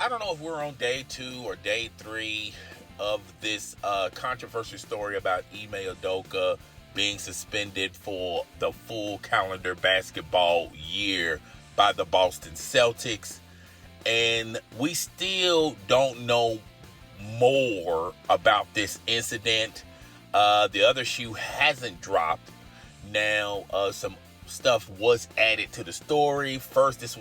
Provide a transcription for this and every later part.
I don't know if we're on day 2 or day 3 of this controversial story about Ime Udoka being suspended for the full calendar basketball year by the Boston Celtics. And we still don't know more about this incident. The other shoe hasn't dropped. Now, some stuff was added to the story. First, this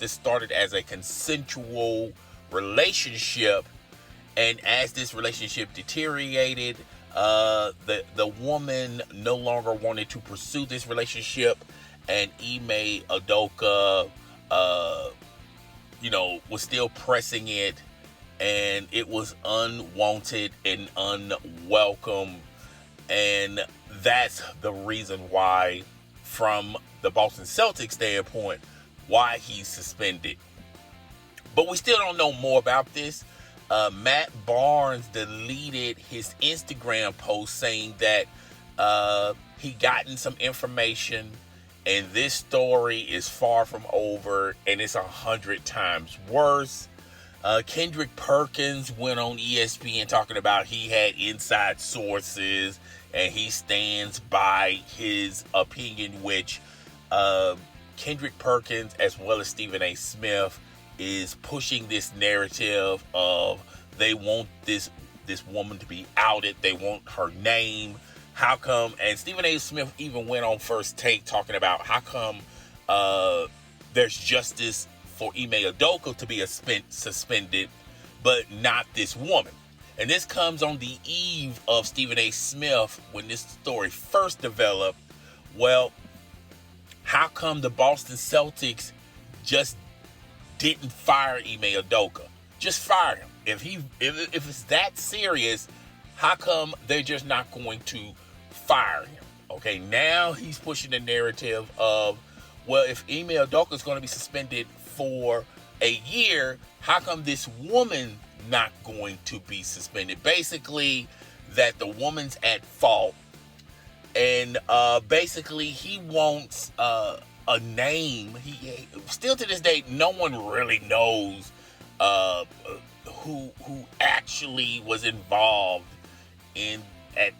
started as a consensual relationship, and as this relationship deteriorated, the woman no longer wanted to pursue this relationship, and Ime Udoka, was still pressing it, and it was unwanted and unwelcome. And that's the reason why, from the Boston Celtics standpoint, why he's suspended. But we still don't know more about this. Matt Barnes deleted his Instagram post saying that he gotten some information, and this story is far from over, and it's 100 times worse. Kendrick Perkins went on ESPN talking about he had inside sources, and he stands by his opinion, which Kendrick Perkins, as well as Stephen A. Smith, is pushing this narrative of they want this woman to be outed. They want her name. How come? And Stephen A. Smith even went on First Take talking about how come there's justice for Ime Udoka to be suspended, but not this woman. And this comes on the eve of Stephen A. Smith when this story first developed. Well, how come the Boston Celtics just didn't fire Ime Udoka? Just fire him. If it's that serious, how come they're just not going to fire him? Okay, now he's pushing the narrative of, well, if Ime Udoka is going to be suspended for a year, how come this woman not going to be suspended? Basically, that the woman's at fault, and basically he wants a name. He still to this day, no one really knows who actually was involved in at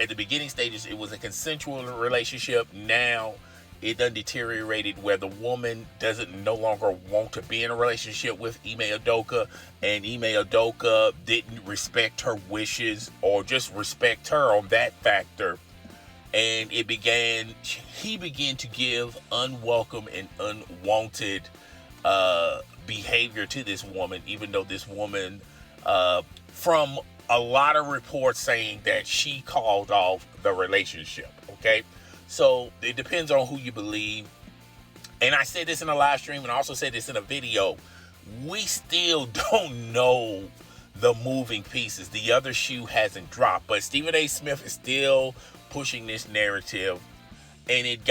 the beginning stages. It was a consensual relationship. Now it done deteriorated where the woman doesn't no longer want to be in a relationship with Ime Udoka, and Ime Udoka didn't respect her wishes or just respect her on that factor. And he began to give unwelcome and unwanted behavior to this woman, even though this woman, from a lot of reports saying that she called off the relationship. Okay, so it depends on who you believe. And I said this in a live stream, and I also said this in a video. We still don't know the moving pieces. The other shoe hasn't dropped, but Stephen A. Smith is still pushing this narrative, and it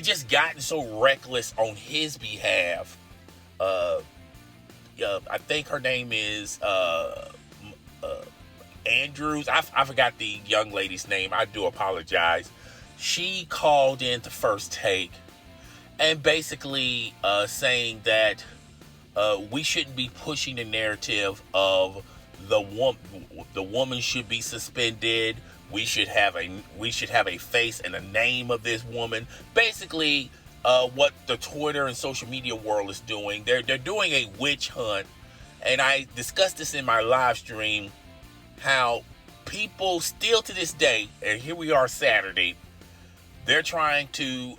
just gotten so reckless on his behalf. I think her name is Andrews. I forgot the young lady's name. I do apologize. She called in to First Take and basically saying that we shouldn't be pushing the narrative of the woman should be suspended. We should have a face and a name of this woman. Basically, what the Twitter and social media world is doing, they're doing a witch hunt. And I discussed this in my live stream, how people still to this day, and here we are Saturday, they're trying to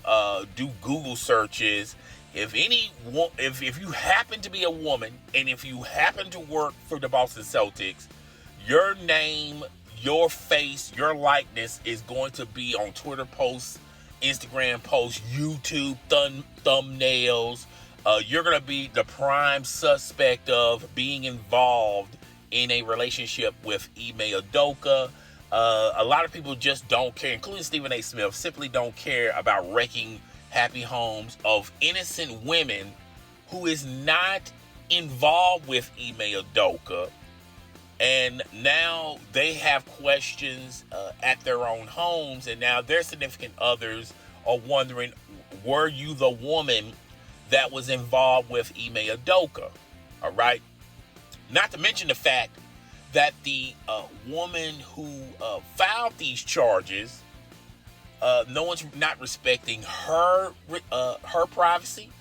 do Google searches. If you happen to be a woman, and if you happen to work for the Boston Celtics, your name, your face, your likeness is going to be on Twitter posts, Instagram posts, YouTube thumbnails. You're going to be the prime suspect of being involved in a relationship with Ime Udoka. A lot of people just don't care, including Stephen A. Smith, simply don't care about wrecking happy homes of innocent women who is not involved with Ime Udoka. And now they have questions at their own homes, and now their significant others are wondering, were you the woman that was involved with Ime Udoka. All right. Not to mention the fact that the woman who filed these charges, no one's not respecting her privacy.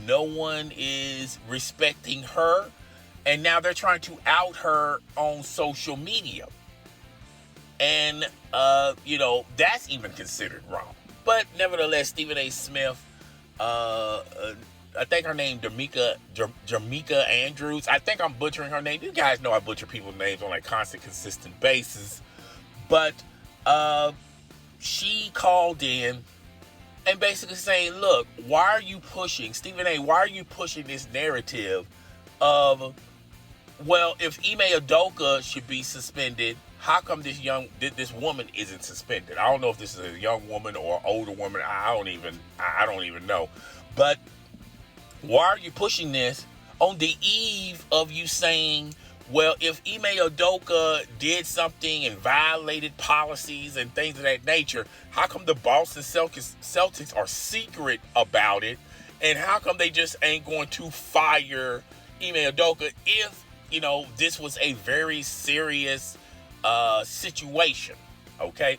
No one is respecting her, and now they're trying to out her on social media, and that's even considered wrong. But nevertheless, Stephen A. Smith, I think her name Malika Andrews. I think I'm butchering her name. You guys know I butcher people's names on a constant, consistent basis. But she called in and basically saying, look, why are you pushing, Stephen A., why are you pushing this narrative of, well, if Ime Udoka should be suspended, how come this woman isn't suspended? I don't know if this is a young woman or an older woman. I don't even know. But why are you pushing this on the eve of you saying, well, if Ime Udoka did something and violated policies and things of that nature, how come the Boston Celtics are secret about it? And how come they just ain't going to fire Ime Udoka if, this was a very serious situation? Okay.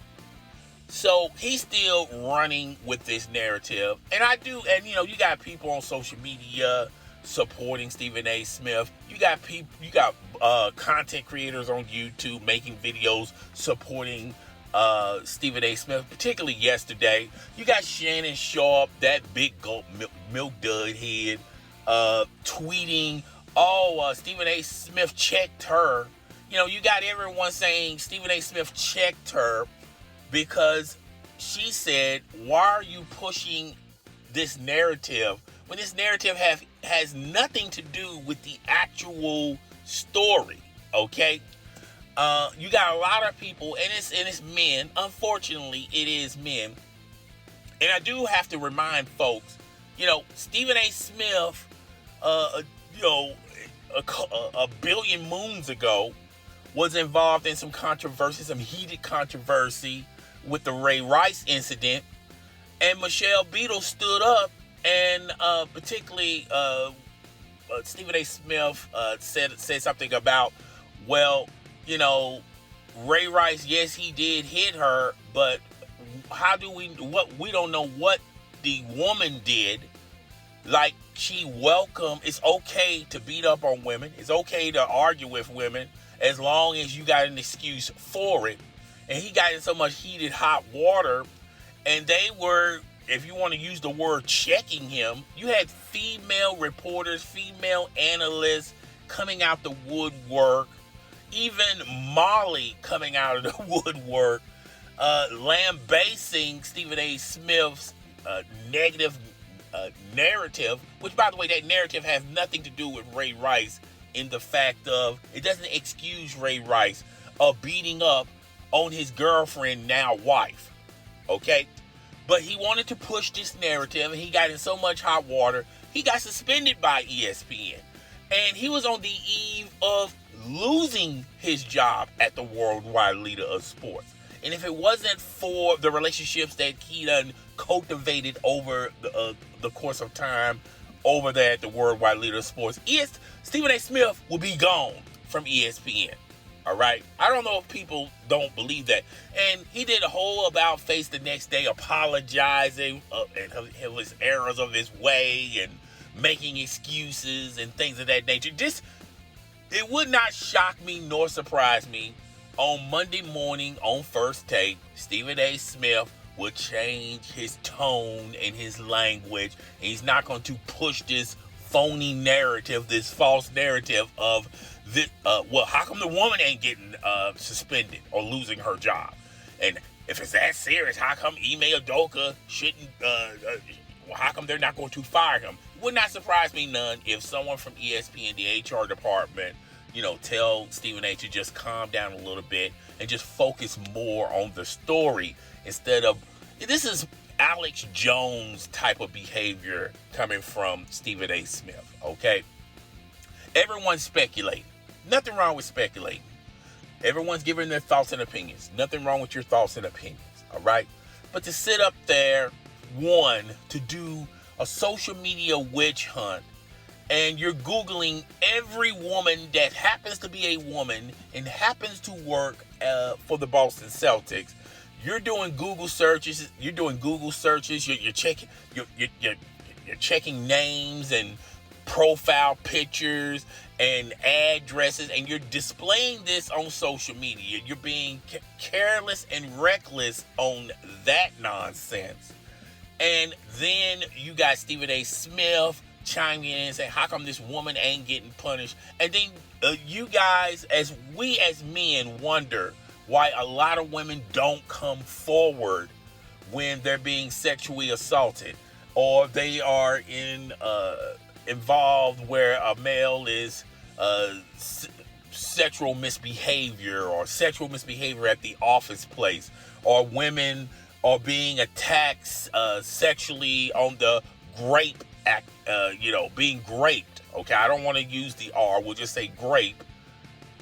So he's still running with this narrative. And you got people on social media supporting Stephen A. Smith. You got content creators on YouTube making videos supporting Stephen A. Smith, particularly yesterday. You got Shannon Sharp, that big gulp milk dud head, tweeting, Stephen A. Smith checked her. You got everyone saying Stephen A. Smith checked her because she said, why are you pushing this narrative when this narrative has nothing to do with the actual story? Okay. You got a lot of people, and it's men. Unfortunately, it is men. And I do have to remind folks, Stephen A. Smith, a billion moons ago, was involved in some heated controversy with the Ray Rice incident, and Michelle Beadle stood up and particularly Stephen A. Smith said something about, well, Ray Rice, yes, he did hit her, but we don't know what the woman did. Like, it's okay to beat up on women. It's okay to argue with women as long as you got an excuse for it. And he got in so much heated hot water, and they were, if you want to use the word, checking him. You had female reporters, female analysts coming out the woodwork, even Molly coming out of the woodwork, lambasting Stephen A. Smith's negative narrative, which, by the way, that narrative has nothing to do with Ray Rice, in the fact of, it doesn't excuse Ray Rice of beating up on his girlfriend, now wife. Okay? But he wanted to push this narrative, and he got in so much hot water, he got suspended by ESPN. And he was on the eve of losing his job at the worldwide leader of sports. And if it wasn't for the relationships that he done cultivated over the course of time over there at the worldwide leader of sports, Stephen A. Smith will be gone from ESPN. All right. I don't know if people don't believe that. And he did a whole about face the next day, apologizing and his errors of his way and making excuses and things of that nature. It would not shock me nor surprise me on Monday morning on First Take, Stephen A. Smith would change his tone and his language. And he's not going to push this phony narrative, this false narrative of this, how come the woman ain't getting suspended or losing her job? And if it's that serious, how come Ime Udoka shouldn't, how come they're not going to fire him? It would not surprise me none if someone from ESPN, the HR department, tell Stephen A. to just calm down a little bit and just focus more on the story instead of, this is Alex Jones type of behavior coming from Stephen A. Smith, okay? Everyone's speculating. Nothing wrong with speculating. Everyone's giving their thoughts and opinions. Nothing wrong with your thoughts and opinions, all right? But to sit up there, to do a social media witch hunt, and you're Googling every woman that happens to be a woman and happens to work for the Boston Celtics. You're doing Google searches. You're checking. You're checking names and profile pictures and addresses, and you're displaying this on social media. You're being careless and reckless on that nonsense. And then you got Stephen A. Smith chiming in and saying, how come this woman ain't getting punished? And then you guys, as men, wonder why a lot of women don't come forward when they're being sexually assaulted, or they are involved where a male is sexual misbehavior at the office place, or women are being attacked sexually on the grape act, being raped. Okay, I don't want to use the R, we'll just say grape.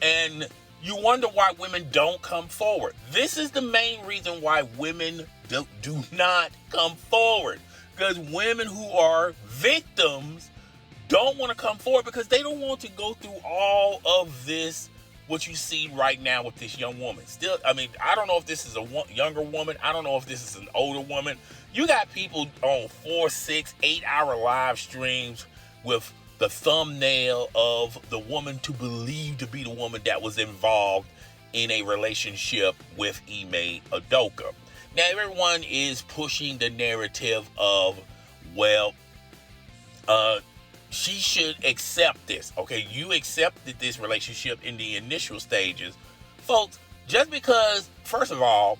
And you wonder why women don't come forward. This is the main reason why women do not come forward. Because women who are victims don't want to come forward because they don't want to go through all of this, what you see right now with this young woman. Still, I mean, I don't know if this is a younger woman. I don't know if this is an older woman. You got people on 4, 6, 8 hour live streams with the thumbnail of the woman to believe to be the woman that was involved in a relationship with Ime Udoka. Now, everyone is pushing the narrative of, well, she should accept this. Okay, you accepted this relationship in the initial stages. Folks, just because, first of all,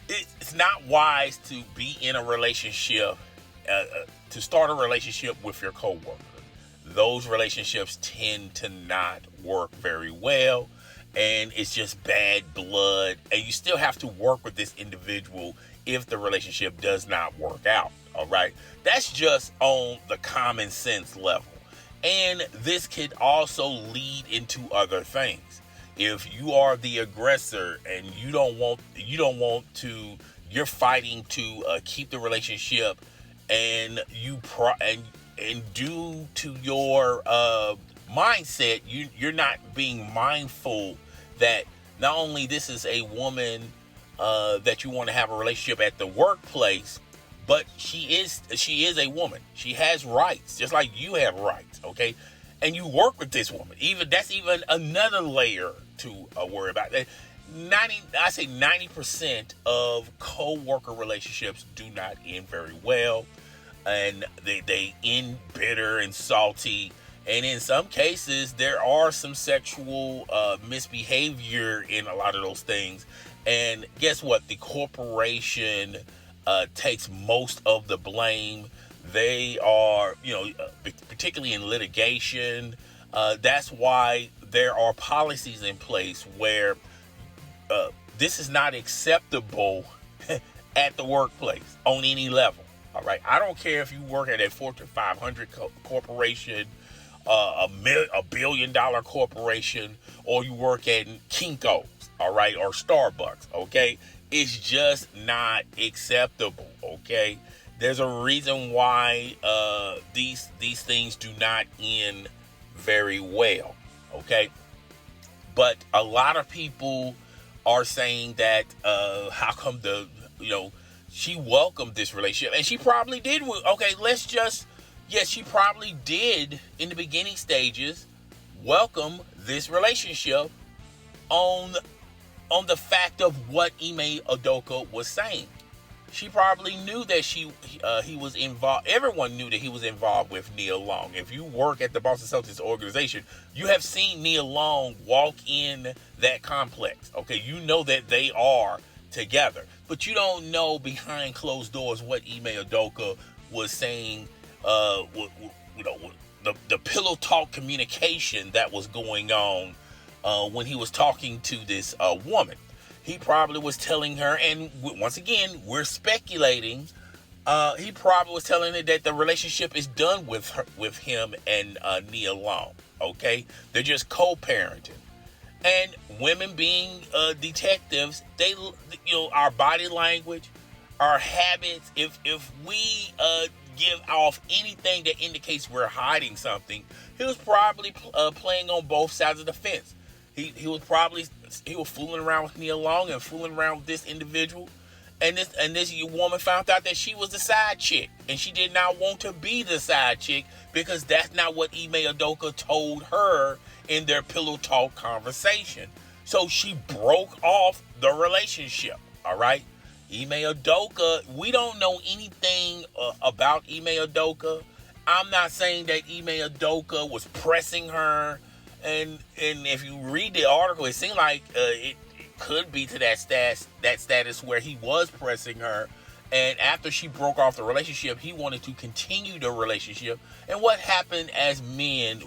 it's not wise to be in a relationship, to start a relationship with your coworker. Those relationships tend to not work very well, and it's just bad blood, and you still have to work with this individual if the relationship does not work out. All right, that's just on the common sense level, and this could also lead into other things. If you are the aggressor and you're fighting to keep the relationship, and and due to your mindset, you're not being mindful that not only this is a woman that you want to have a relationship at the workplace, but she is a woman. She has rights, just like you have rights, okay? And you work with this woman. That's even another layer to worry about. 90% of co-worker relationships do not end very well, and they end bitter and salty. And in some cases, there are some sexual misbehavior in a lot of those things. And guess what? The corporation takes most of the blame. They are, particularly in litigation, that's why there are policies in place where this is not acceptable at the workplace on any level. All right, I don't care if you work at a Fortune 500 corporation, a $1 billion corporation, or you work at Kinko's, all right, or Starbucks. Okay, it's just not acceptable. Okay, there's a reason why these things do not end very well. Okay, but a lot of people are saying that how come she welcomed this relationship, and she probably did. Okay, she probably did in the beginning stages welcome this relationship on the fact of what Ime Udoka was saying. She probably knew that he was involved. Everyone knew that he was involved with Nia Long. If you work at the Boston Celtics organization, you have seen Nia Long walk in that complex. Okay, you know that they are together, but you don't know behind closed doors what Ime Udoka was saying. The pillow talk communication that was going on when he was talking to this woman. He probably was telling her, and once again, we're speculating. He probably was telling her that the relationship is done with him and Nia Long. Okay, they're just co-parenting. And women being detectives, our body language, our habits. If we give off anything that indicates we're hiding something, he was probably playing on both sides of the fence. He was fooling around with Nia Long and fooling around with this individual, and this woman found out that she was the side chick, and she did not want to be the side chick because that's not what Ime Udoka told her in their pillow talk conversation. So she broke off the relationship. All right, Ime Udoka. We don't know anything about Ime Udoka. I'm not saying that Ime Udoka was pressing her. And if you read the article, it seemed like it could be to that status where he was pressing her. And after she broke off the relationship, he wanted to continue the relationship. And what happened as men,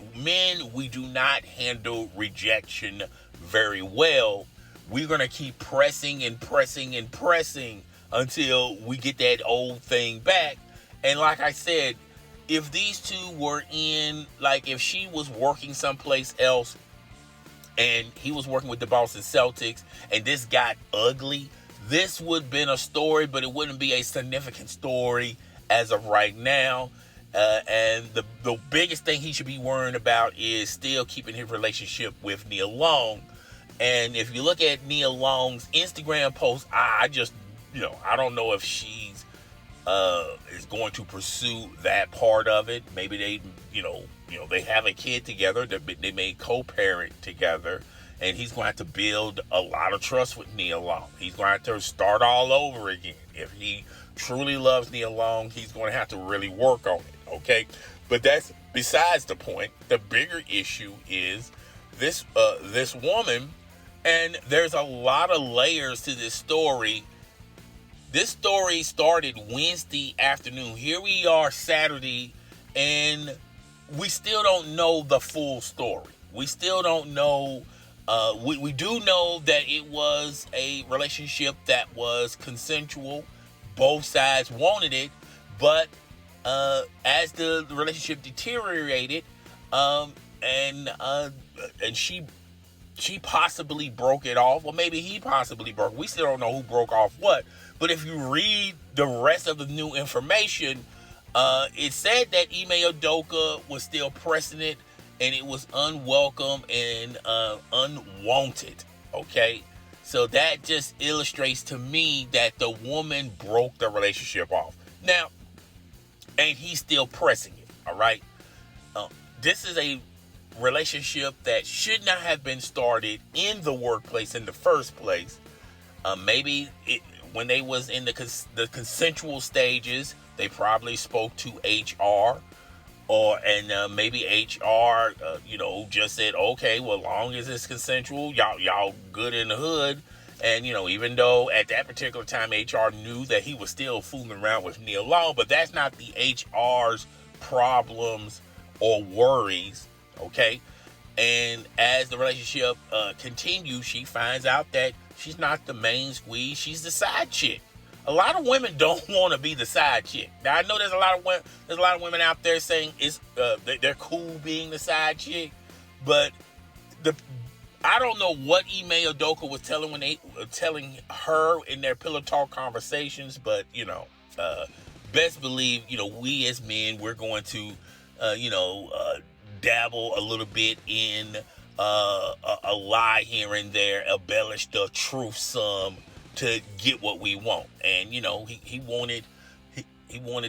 we do not handle rejection very well. We're going to keep pressing and pressing and pressing until we get that old thing back. And like I said, if these two were if she was working someplace else and he was working with the Boston Celtics and this got ugly, this would have been a story, but it wouldn't be a significant story as of right now. And the biggest thing he should be worrying about is still keeping his relationship with Nia Long. And if you look at Nia Long's Instagram post, I don't know if she's is going to pursue that part of it. Maybe they have a kid together. They may co-parent together, and he's going to have to build a lot of trust with Nia Long. He's going to have to start all over again. If he truly loves Nia Long, he's going to have to really work on it. Okay, but that's besides the point. The bigger issue is this woman, and there's a lot of layers to this story. This story started Wednesday afternoon. Here we are Saturday, and we still don't know the full story. We still don't know. We do know that it was a relationship that was consensual. Both sides wanted it, but as the relationship deteriorated, and she possibly broke it off, or maybe he possibly broke. We still don't know who broke off what. But if you read the rest of the new information, it said that Ime Udoka was still pressing it, and it was unwelcome and unwanted. Okay, so that just illustrates to me that the woman broke the relationship off. Now, and he's still pressing it. All right, this is a relationship that should not have been started in the workplace in the first place. Maybe when they was in the consensual stages, they probably spoke to HR, and maybe HR, just said, okay, well, long as it's consensual, y'all good in the hood. And even though at that particular time HR knew that he was still fooling around with Nia Long, but that's not the HR's problems or worries. Okay, and as the relationship continues, she finds out that she's not the main squeeze; she's the side chick. A lot of women don't want to be the side chick. Now I know there's a lot of women out there saying they're cool being the side chick, but I don't know what Ime Udoka was telling her in their pillow talk conversations, but best believe we as men, we're going to dabble a little bit in a lie here and there, embellish the truth some to get what we want. And he wanted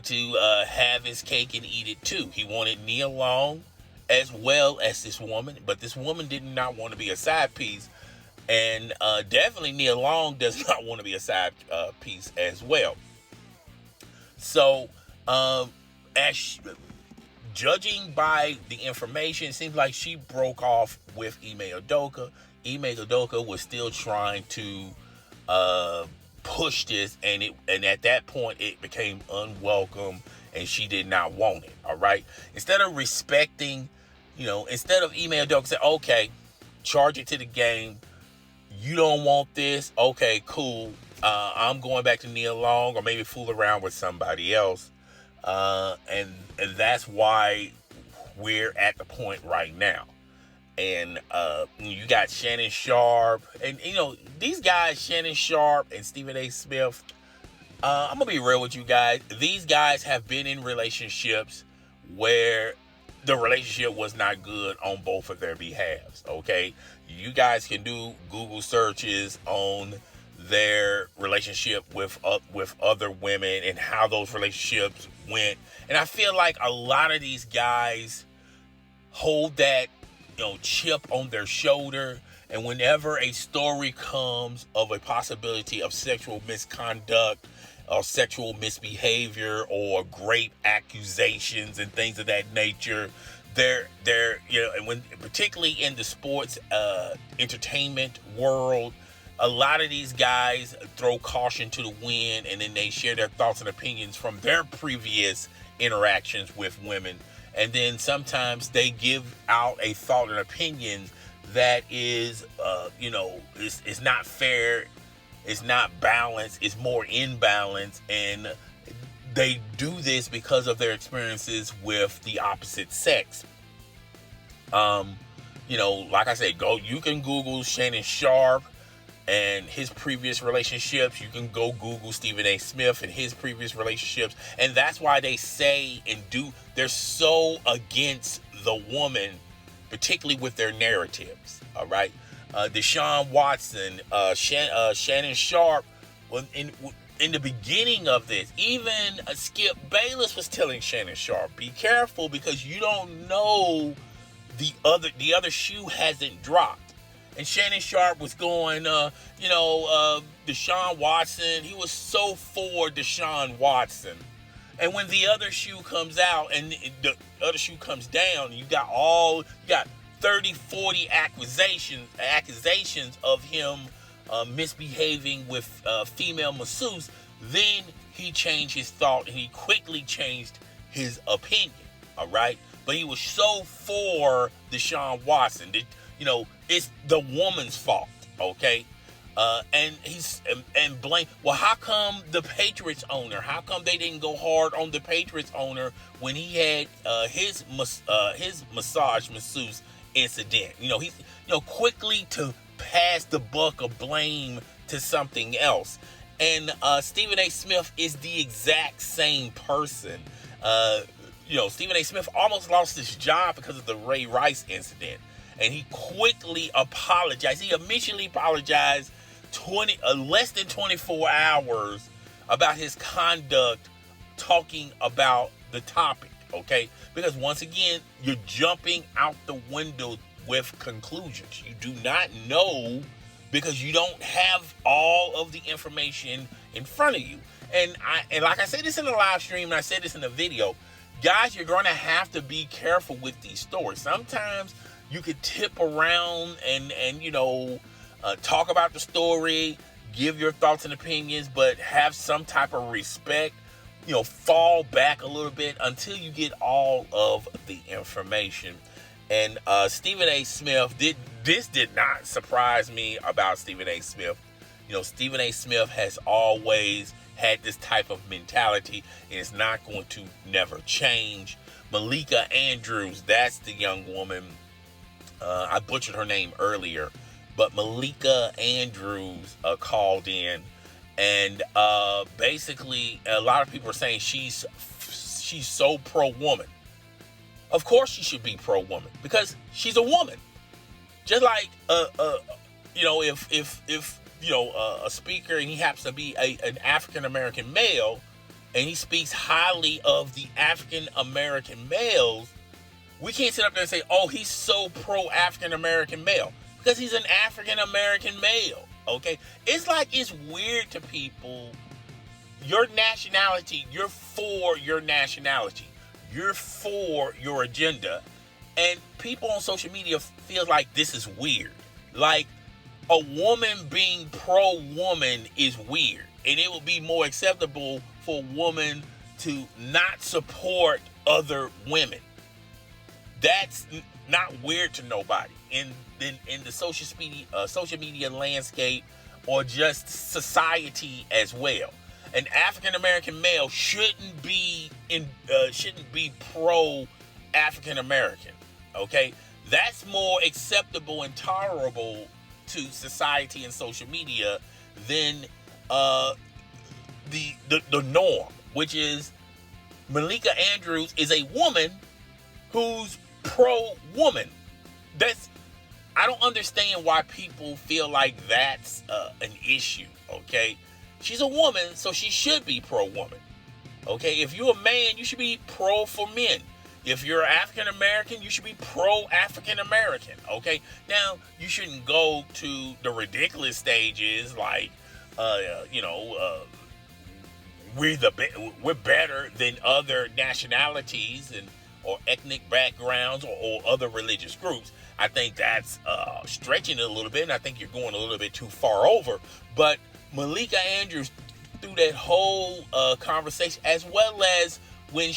to have his cake and eat it too. He wanted Nia Long as well as this woman, but this woman did not want to be a side piece, and definitely Nia Long does not want to be a side piece as well. So judging by the information, it seems like she broke off with Ime Udoka. Ime Udoka was still trying to push this, and at that point it became unwelcome, and she did not want it. All right, instead of respecting, instead of Ime Udoka saying, okay, charge it to the game, you don't want this, okay, cool, I'm going back to Nia Long, or maybe fool around with somebody else. And that's why we're at the point right now. And you got Shannon Sharp, and these guys, Shannon Sharp and Stephen A. Smith, I'm gonna be real with you guys. These guys have been in relationships where the relationship was not good on both of their behalves. Okay, you guys can do Google searches on their relationship with other women and how those relationships went. And I feel like a lot of these guys hold that, chip on their shoulder, and whenever a story comes of a possibility of sexual misconduct or sexual misbehavior or great accusations and things of that nature, they're and when, particularly in the sports entertainment world, a lot of these guys throw caution to the wind, and then they share their thoughts and opinions from their previous interactions with women. And then sometimes they give out a thought and opinion that is, is not fair, it's not balanced, it's more imbalance. And they do this because of their experiences with the opposite sex. Like I said, you can Google Shannon Sharpe and his previous relationships. You can go Google Stephen A. Smith and his previous relationships. And that's why they say and do, they're so against the woman, particularly with their narratives. All right. Deshaun Watson, Shannon Sharpe, in the beginning of this, even Skip Bayless was telling Shannon Sharpe, be careful because you don't know the other shoe hasn't dropped. And Shannon Sharpe was going, Deshaun Watson, he was so for Deshaun Watson. And when the other shoe comes out and the other shoe comes down, you got 30, 40 accusations of him misbehaving with female masseuse, then he changed his thought and he quickly changed his opinion. All right. But he was so for Deshaun Watson that, it's the woman's fault. Okay. And blame. Well, how come the Patriots owner? How come they didn't go hard on the Patriots owner when he had his massage masseuse incident? He's quickly to pass the buck of blame to something else. And Stephen A. Smith is the exact same person. Stephen A. Smith almost lost his job because of the Ray Rice incident, and he quickly apologized. He initially apologized less than 24 hours about his conduct talking about the topic, okay? Because once again, you're jumping out the window with conclusions. You do not know because you don't have all of the information in front of you. And like I said this in the live stream, and I said this in the video, guys, you're going to have to be careful with these stories. Sometimes you could tip around and talk about the story, give your thoughts and opinions, but have some type of respect. Fall back a little bit until you get all of the information. And Stephen A. Smith did not surprise me about Stephen A. Smith. Stephen A. Smith has always had this type of mentality, and it's not going to never change. Malika Andrews, that's the young woman. I butchered her name earlier, but Malika Andrews called in, and basically a lot of people are saying she's so pro-woman. Of course she should be pro-woman because she's a woman. Just like if a speaker and he happens to be an African American male and he speaks highly of the African American males, we can't sit up there and say, oh, he's so pro African American male, because he's an African American male. Okay, it's like it's weird to people. Your nationality, you're for your nationality, you're for your agenda, and people on social media feel like this is weird. Like, a woman being pro-woman is weird, and it would be more acceptable for a woman to not support other women. That's not weird to nobody in the social media landscape, or just society as well. An African American male shouldn't be pro African American. Okay, that's more acceptable and tolerable to society and social media than the norm, which is Malika Andrews is a woman who's pro-woman. I don't understand why people feel like that's an issue, okay? She's a woman, so she should be pro-woman, okay? If you're a man, you should be pro for men. If you're African-American, you should be pro-African-American, okay? Now, you shouldn't go to the ridiculous stages like, we're better than other nationalities or ethnic backgrounds or other religious groups. I think that's stretching it a little bit, and I think you're going a little bit too far over. But Malika Andrews, through that whole conversation, as well as when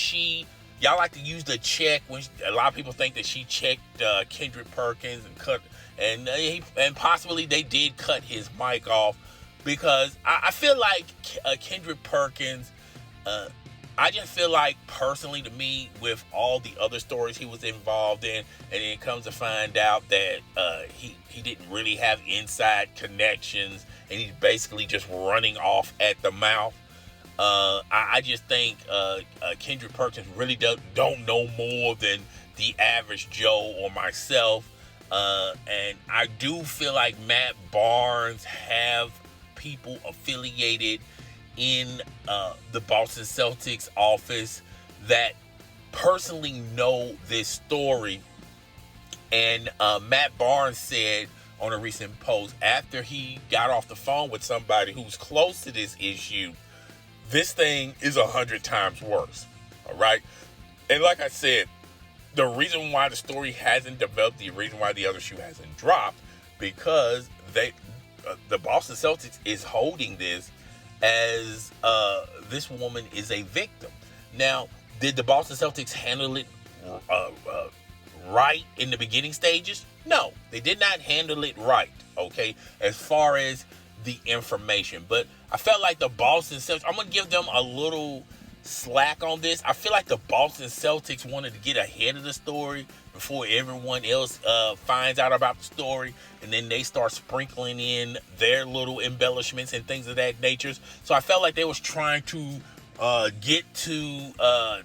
y'all like to use the check, when a lot of people think that she checked Kendrick Perkins and possibly they did cut his mic off, because I feel like Kendrick Perkins, I just feel like, personally, to me, with all the other stories he was involved in, and then it comes to find out that he didn't really have inside connections, and he's basically just running off at the mouth. I just think Kendrick Perkins really don't know more than the average Joe or myself, and I do feel like Matt Barnes have people affiliated in the Boston Celtics office that personally know this story. And Matt Barnes said on a recent post, after he got off the phone with somebody who's close to this issue, this thing is 100 times worse. All right. And like I said, the reason why the story hasn't developed, the reason why the other shoe hasn't dropped, because the Boston Celtics is holding this as this woman is a victim. Now, did the Boston Celtics handle it right in the beginning stages? No, they did not handle it right, okay, as far as the information. But I felt like the Boston Celtics, I'm going to give them a little slack on this. I feel like the Boston Celtics wanted to get ahead of the story before everyone else finds out about the story, and then they start sprinkling in their little embellishments and things of that nature. So I felt like they was trying to get to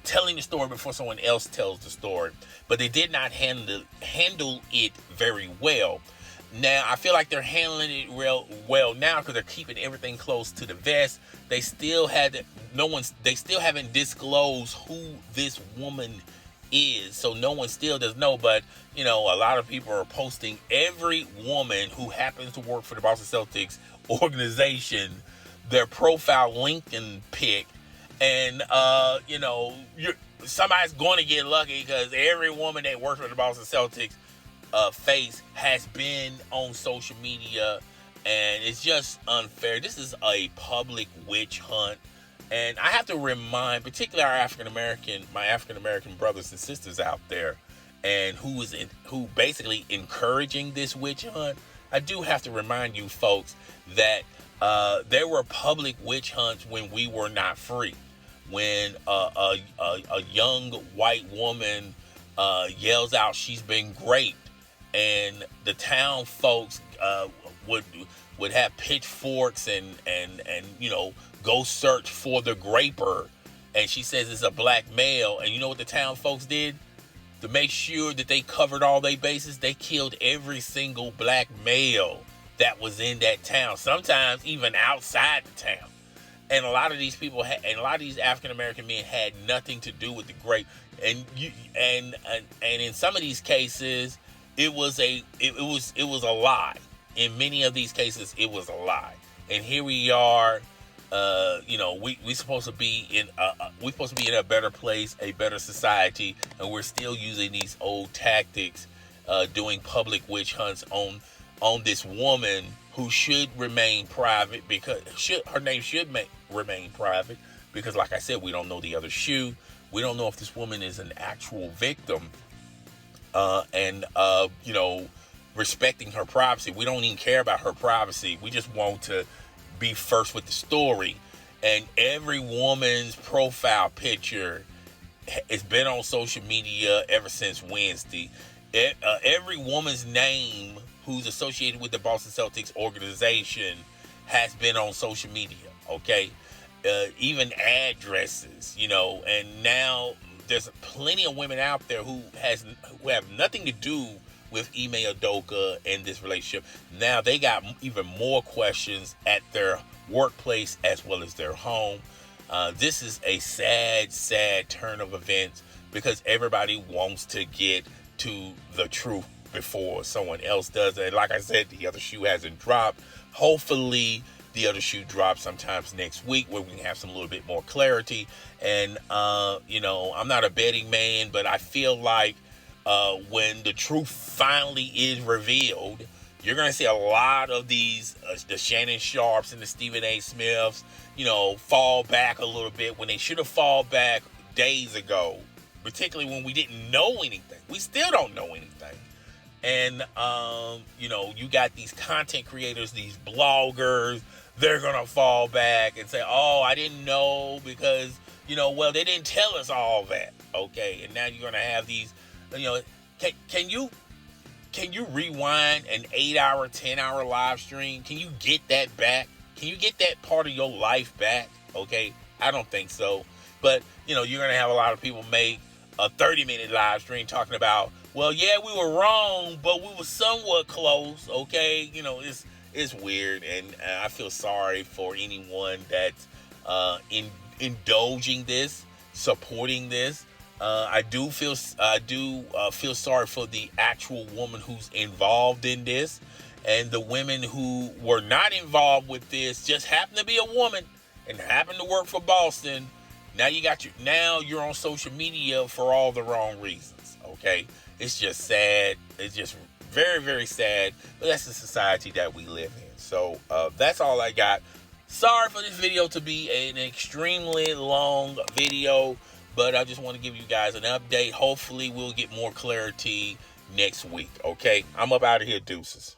telling the story before someone else tells the story, but they did not handle it very well. Now I feel like they're handling it real well now because they're keeping everything close to the vest. They still haven't disclosed who this woman is, so no one still does know. But a lot of people are posting every woman who happens to work for the Boston Celtics organization, their profile LinkedIn pic, and somebody's going to get lucky because every woman that works for the Boston Celtics face has been on social media, and it's just unfair. This is a public witch hunt. And I have to remind, particularly my African American brothers and sisters out there, and who basically encouraging this witch hunt. I do have to remind you folks that there were public witch hunts when we were not free. When a young white woman yells out she's been raped, and the town folks would have pitchforks and go search for the graper, and she says it's a black male. And you know what the town folks did? To make sure that they covered all their bases, they killed every single black male that was in that town, sometimes even outside the town. And a lot of these people and a lot of these African American men had nothing to do with the grape. And in some of these cases, it was a lie. In many of these cases, it was a lie. And here we are. We supposed to be in a better place, a better society, and we're still using these old tactics, doing public witch hunts on this woman who should remain private, because her name should remain private, because, like I said, we don't know the other shoe. We don't know if this woman is an actual victim, and respecting her privacy. We don't even care about her privacy. We just want to be first with the story. And every woman's profile picture has been on social media ever since Wednesday. Every woman's name who's associated with the Boston Celtics organization has been on social media, okay? even addresses, and now there's plenty of women out there who have nothing to do with Ime Udoka and this relationship. Now they got even more questions at their workplace as well as their home. This is a sad turn of events because everybody wants to get to the truth before someone else does. And like I said, the other shoe hasn't dropped. Hopefully the other shoe drops sometimes next week where we can have some little bit more clarity. And, I'm not a betting man, but I feel like when the truth finally is revealed, you're going to see a lot of these, the Shannon Sharps and the Stephen A. Smiths, fall back a little bit when they should have fall back days ago, particularly when we didn't know anything. We still don't know anything. And, you got these content creators, these bloggers, they're going to fall back and say, oh, I didn't know because, they didn't tell us all that. Okay. And now you're going to have these, can you rewind an 8-hour, 10-hour live stream? Can you get that back? Can you get that part of your life back? Okay. I don't think so. But, you're going to have a lot of people make a 30-minute live stream talking about, well, yeah, we were wrong, but we were somewhat close. Okay. It's weird. And I feel sorry for anyone that's indulging this, supporting this. I do feel sorry for the actual woman who's involved in this, and the women who were not involved with this just happen to be a woman and happen to work for Boston. Now you're on social media for all the wrong reasons. Okay, it's just sad. It's just very, very sad. But that's the society that we live in. So that's all I got. Sorry for this video to be an extremely long video, but I just want to give you guys an update. Hopefully we'll get more clarity next week. Okay, I'm up out of here. Deuces.